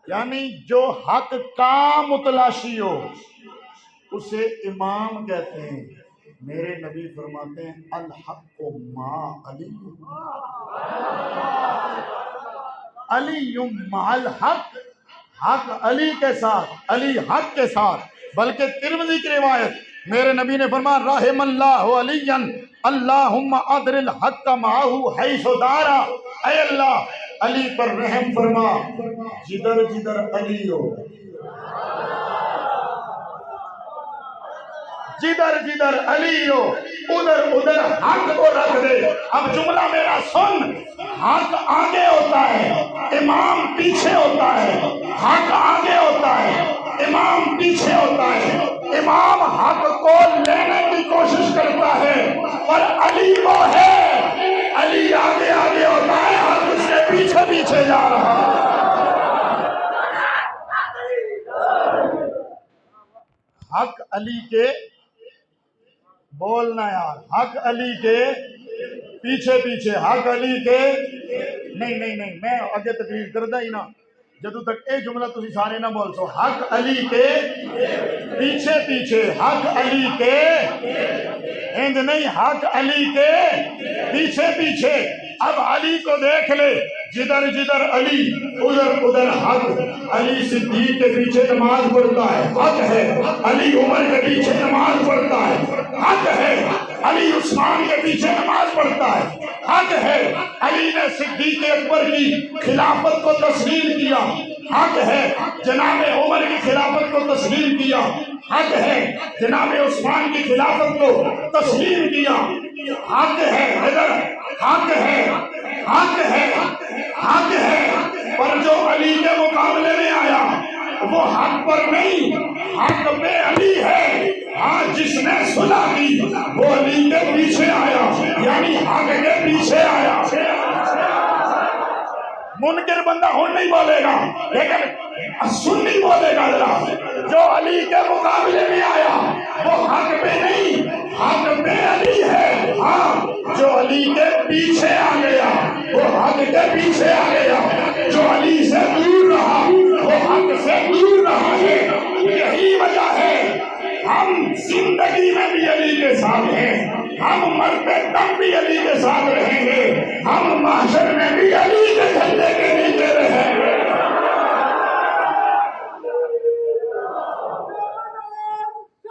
یعنی جو حق کا متلاشی ہو اسے امام کہتے ہیں۔ میرے نبی فرماتے ہیں الحق ما علی، علی مع الحق، حق علی کے ساتھ، علی حق کے ساتھ۔ بلکہ ترمذی کی روایت میرے نبی نے فرمایا رحم اللہ علی اللہم ادر الحق معہ حیث دارا، اے اللہ علی پر رحم فرما جدھر جدھر علی ہو، جدھر جدھر علی ہو ادھر ادھر حق کو رکھ دے۔ اب جملہ میرا سن، حق آگے ہوتا ہے امام پیچھے ہوتا ہے، حق آگے ہوتا ہے امام پیچھے ہوتا ہے۔ امام حق کو لینے کی کوشش کرتا ہے اور علی وہ ہے، علی آگے آگے ہوتا ہے، حق اس کے پیچھے پیچھے جا رہا ہے۔ حق علی کے، بولنا یار، حق علی کے پیچھے پیچھے، حق علی کے نہیں میں اگے تقریر کردہ ہی نا جدو تک اے جملہ تسی سارے نہ بول سو۔ حق علی کے پیچھے پیچھے، حق علی کے ہند نہیں، حق علی کے پیچھے پیچھے۔ اب علی کو دیکھ لے، جدھر جدھر علی ادھر ادھر حق۔ علی صدیق کے پیچھے نماز پڑھتا ہے، حق ہے۔ علی عمر کے پیچھے نماز پڑھتا ہے، حق ہے۔ علی عثمان کے پیچھے نماز پڑھتا ہے، حق ہے۔ علی نے صدیق اکبر کی خلافت کو تسلیم کیا، حق ہے۔ جناب عمر کی خلافت کو تسلیم کیا، حق ہے۔ جناب عثمان کی خلافت کو تسلیم کیا، حق ہے۔ ادھر حق ہے، حق ہے، حق ہے۔ پر جو علی کے مقابلے میں آیا وہ حق پر نہیں، حق پہ علی ہے۔ ہاں جس نے صلح کی وہ علی کے پیچھے آیا، یعنی حق کے پیچھے آیا۔ منکر بندہ ہن نہیں بولے گا لیکن سنی بولے گا ذرا، جو علی کے مقابلے میں آیا وہ حق پہ نہیں، حق پہ علی ہے۔ ہاں جو علی کے پیچھے آ گیا وہ حق کے پیچھے آ گیا، جو علی سے دور رہا وہ حق سے دور رہا ہے۔ یہی وجہ ہے ہم زندگی میں بھی علی کے ساتھ ہیں، ہم مرتے دم بھی علی کے ساتھ رہے